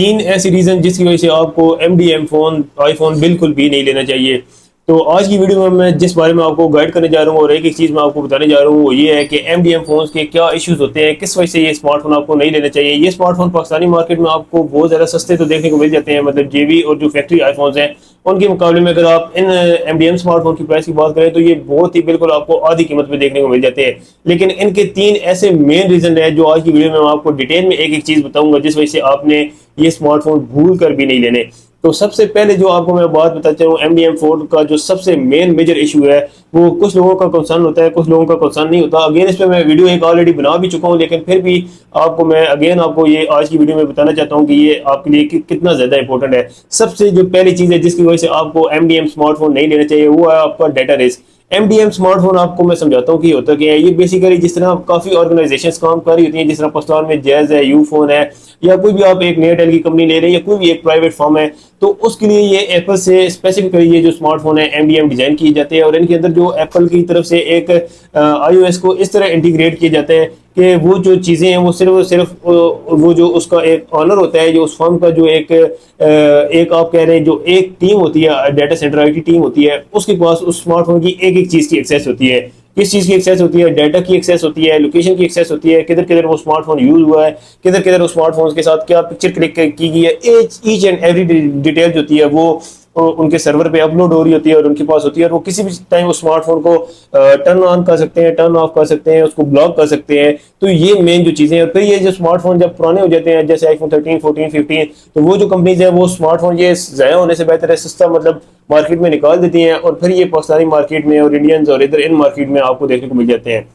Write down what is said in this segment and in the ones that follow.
तीन ऐसी रीज़न जिसकी वजह से आपको MDM फ़ोन आईफोन बिल्कुल भी नहीं लेना चाहिए। तो आज की वीडियो में मैं जिस बारे में आपको गाइड करने जा रहा हूँ और एक एक चीज़ मैं आपको बताने जा रहा हूँ वो ये है कि MDM फ़ोन्स के क्या इश्यूज़ होते हैं, किस वजह से ये स्मार्टफोन आपको नहीं लेना चाहिए। ये स्मार्टफोन पाकिस्तानी मार्केट में आपको बहुत ज़्यादा सस्ते तो देखने को मिल जाते हैं, मतलब JB और जो फैक्ट्री आईफोन्स हैं उनके मुकाबले में अगर आप इन MDM स्मार्टफोन की प्राइस की बात करें तो ये बहुत ही बिल्कुल आपको आधी कीमत में देखने को मिल जाते हैं। लेकिन इनके तीन ऐसे मेन रीज़न है जो आज की वीडियो में मैं आपको डिटेल में एक एक चीज़ बताऊंगा जिस वजह से आपने ये स्मार्टफोन भूल कर भी नहीं लेने। तो सबसे पहले जो आपको मैं बात बताता हूँ MDM फोन का जो सबसे मेन मेजर इशू है वो कुछ लोगों का कंसर्न होता है, कुछ लोगों का कंसर्न नहीं होता। अगेन इस पर मैं वीडियो एक ऑलरेडी बना भी चुका हूँ, लेकिन फिर भी आपको मैं अगेन आपको ये आज की वीडियो में बताना चाहता हूँ कि ये आपके लिए कितना ज़्यादा इंपॉर्टेंट है। सबसे जो पहली चीज़ है जिसकी वजह से आपको MDM स्मार्टफोन नहीं लेना चाहिए वो है आपका डाटा रिस्क। MDM स्मार्टफोन आपको मैं समझाता हूँ कि होता क्या है। ये बेसिकली जिस तरह काफ़ी ऑर्गेनाइजेशंस काम कर रही होती हैं, जिस तरह पाकिस्तान में जैज़ है, यूफोन है, या कोई भी आप एक एयरटेल की कंपनी ले रहे हैं या कोई भी एक प्राइवेट फर्म है, तो उसके लिए ये एप्पल से स्पेसिफिकली ये जो स्मार्टफोन है MDM डिजाइन किए जाते हैं और इनके अंदर जो एप्पल की तरफ से एक iOS को इस तरह इंटीग्रेट किए जाते हैं कि वो जो चीज़ें हैं वो सिर्फ वो जो उसका एक ऑनर होता है, जो उस फर्म का जो एक आप कह रहे हैं जो एक टीम होती है, डाटा सेंटर IT टीम होती है, उसके पास उस स्मार्टफोन की एक एक चीज़ की एक्सेस होती है। किस चीज़ की एक्सेस होती है? डाटा की एक्सेस होती है, लोकेशन की एक्सेस होती है, किधर किधर वो स्मार्टफोन यूज हुआ है, किधर किधर उस स्मार्टफोन के साथ क्या पिक्चर क्लिक की गई है, ईच एंड एवरी डिटेल जो होती है वो उनके सर्वर पे अपलोड हो रही होती है और उनके पास होती है, और वो किसी भी टाइम उस स्मार्टफोन को टर्न ऑन कर सकते हैं, टर्न ऑफ कर सकते हैं, उसको ब्लॉक कर सकते हैं। तो ये मेन जो चीज़ें हैं। और फिर ये जो स्मार्टफोन जब पुराने हो जाते हैं जैसे iPhone 13, 14, 15, तो वो जो कंपनीज है वो स्मार्टफोन ये ज़ाया होने से बेहतर है सस्ता मतलब मार्केट में निकाल देती हैं और फिर ये पाकिस्तानी मार्केट में और इंडियंस और इधर इन मार्केट में आपको देखने को मिल जाते हैं।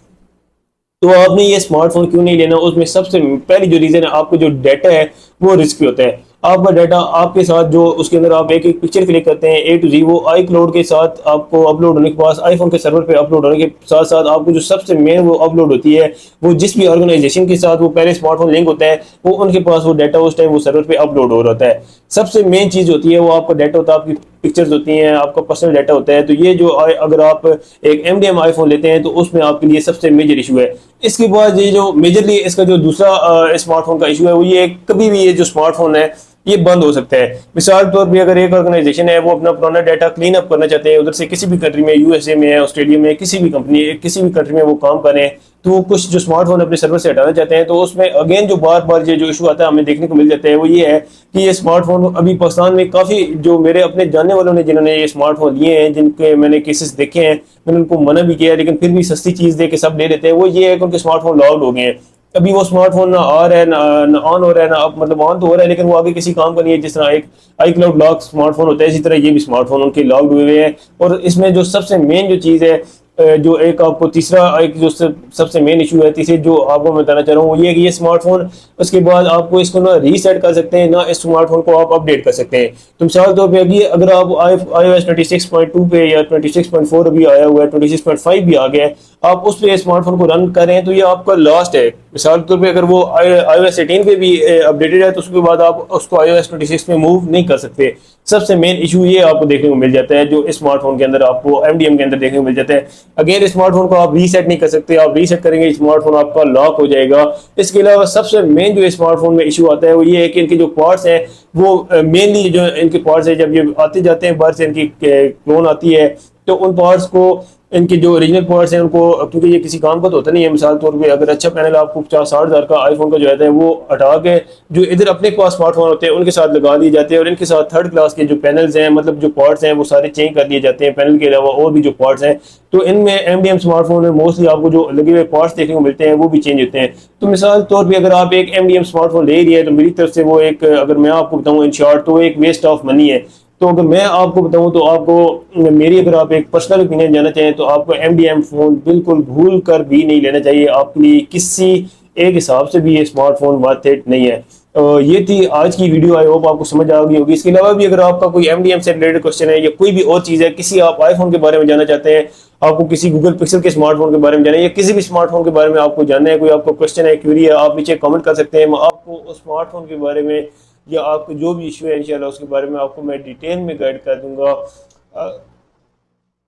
तो आपने ये स्मार्टफोन क्यों नहीं लेना, उसमें सबसे पहली जो रीज़न है आपको जो डाटा है वो रिस्की होता है। आपका डाटा आपके साथ जो उसके अंदर आप एक एक पिक्चर क्लिक करते हैं A to Z वो iCloud के साथ आपको अपलोड होने के बाद आईफोन के सर्वर पे अपलोड होने के साथ साथ आपको जो सबसे मेन वो अपलोड होती है वो जिस भी ऑर्गेनाइजेशन के साथ वो पहले स्मार्टफोन लिंक होता है वो उनके पास वो डाटा उस टाइम वो सर्वर पे अपलोड हो रहा होता है। सबसे मेन चीज़ होती है वो आपका डाटा होता है, आपकी पिक्चर्स होती हैं, आपका पर्सनल डाटा होता है। तो ये जो अगर आप एक MDM आईफोन लेते हैं तो उसमें आपके लिए सबसे मेजर इशू है। इसके बाद ये जो मेजरली इसका जो दूसरा स्मार्टफोन का इशू है वो ये कभी भी ये जो स्मार्टफोन है ये बंद हो सकता है। मिसाल तौर पे अगर एक ऑर्गेनाइजेशन है वो अपना पुराना डाटा क्लीन अप करना चाहते हैं, उधर से किसी भी कंट्री में, USA में, ऑस्ट्रेलिया में, किसी भी कंपनी किसी भी कंट्री में वो काम कर रहे हैं, तो वो कुछ जो स्मार्टफोन अपने सर्वर से हटाना चाहते हैं, तो उसमें अगेन जो बार बार ये जो इशू आता है हमें देखने को मिल जाता है वो ये है कि ये स्मार्टफोन अभी पाकिस्तान में काफ़ी जो मेरे अपने जानने वालों ने जिन्होंने ये स्मार्टफोन लिए हैं, जिनके मैंने केसेस देखे हैं, मैंने उनको मना भी किया है लेकिन फिर भी सस्ती चीज़ दे के सब ले लेते हैं, वो ये है कि उनके स्मार्टफोन लॉक्ड हो गए हैं। अभी वो स्मार्टफोन ना आ रहा है ना ऑन हो रहा है, ना अब मतलब ऑन तो हो रहा है लेकिन वो आगे किसी काम का नहीं है। जिस तरह एक iCloud लॉक स्मार्टफोन होता है इसी तरह ये भी स्मार्टफोन उनके लॉक्ड हुए हैं। और इसमें जो सबसे मेन जो चीज़ है जो एक आपको तीसरा एक जो सबसे मेन इशू है, तीसरे जो आपको मैं बताना चाह रहा हूँ वो ये है कि ये स्मार्टफोन उसके बाद आपको इसको ना रीसेट कर सकते हैं ना इस स्मार्टफोन को आप अपडेट कर सकते हैं। तो मिसाल तौर पे अगर आप iOS 26.2 पे या 26.4 अभी आया हुआ है, 26.5 भी आ गया है, आप उस पे स्मार्टफोन को रन कर रहे हैं तो ये आपका लास्ट है। मिसाल तौर पे अगर वो iOS 18 पे भी अपडेटेड है तो उसके बाद आप उसको iOS 26 में मूव नहीं कर सकते। सबसे मेन इशू ये आपको देखने को मिल जाता है जो इस स्मार्टफोन के अंदर आपको MDM के अंदर देखने को मिल जाता है। अगेन स्मार्टफोन को आप रीसेट नहीं कर सकते, आप रीसेट करेंगे स्मार्टफोन आपका लॉक हो जाएगा। इसके अलावा सबसे मेन जो स्मार्टफोन में इशू आता है वो ये है कि इनके जो पार्ट्स हैं वो मेनली जो इनके पार्ट्स है जब ये आते जाते हैं बाहर से इनकी क्लोन आती है तो उन पार्ट्स को इनके जो ओरिजिनल पार्ट्स हैं उनको, क्योंकि ये किसी काम का तो होता नहीं है, मिसाल तौर पे अगर अच्छा पैनल आपको 50-60 हज़ार का आईफोन का जो है वो हटा के जो इधर अपने पास स्मार्टफोन होते हैं उनके साथ लगा दिए जाते हैं और इनके साथ थर्ड क्लास के जो पैनल्स हैं मतलब जो पार्ट्स हैं वो सारे चेंज कर दिए जाते हैं पैनल के अलावा और भी जो पार्ट्स हैं। तो इनमें MDM स्मार्टफोन में मोस्टली आपको जो लगे हुए पार्ट्स देखने को मिलते हैं वो भी चेंज होते हैं। तो मिसाल तौर पर अगर आप एक MDM स्मार्टफोन ले रही है तो मेरी तरफ से वो एक, अगर मैं आपको बताऊँ इन शॉर्ट, तो एक वेस्ट ऑफ मनी है। तो अगर मैं आपको बताऊं तो आपको मेरी अगर आप एक पर्सनल ओपिनियन जानना चाहें तो आपको MDM फोन बिल्कुल भूल कर भी नहीं लेना चाहिए। आपके लिए किसी एक हिसाब से भी ये स्मार्टफोन वर्थ इट नहीं है। ये थी आज की वीडियो, आई होप आपको समझ आ गई होगी। इसके अलावा भी अगर आपका कोई MDM से रिलेटेड क्वेश्चन है या कोई भी और चीज़ है, किसी आप आईफोन के बारे में जानना चाहते हैं, आपको किसी गूगल पिक्सल के स्मार्टफोन के बारे में जानना है या किसी भी स्मार्टफोन के बारे में आपको जानना है, कोई आपको क्वेश्चन है, क्यूरी है, आप नीचे कमेंट कर सकते हैं। मैं आपको उस स्मार्टफोन के बारे में या आपको जो भी इशू है इंशाल्लाह उसके बारे में आपको मैं डिटेल में गाइड कर दूंगा।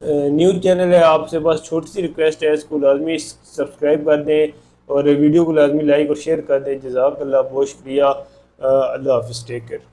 न्यूज़ चैनल है, आपसे बस छोटी सी रिक्वेस्ट है, इसको लाजमी सब्सक्राइब कर दें और वीडियो को लाजमी लाइक और शेयर कर दें। जज़ाकल्लाह, बहुत शुक्रिया। अल्लाह हाफिज़, टेक केयर।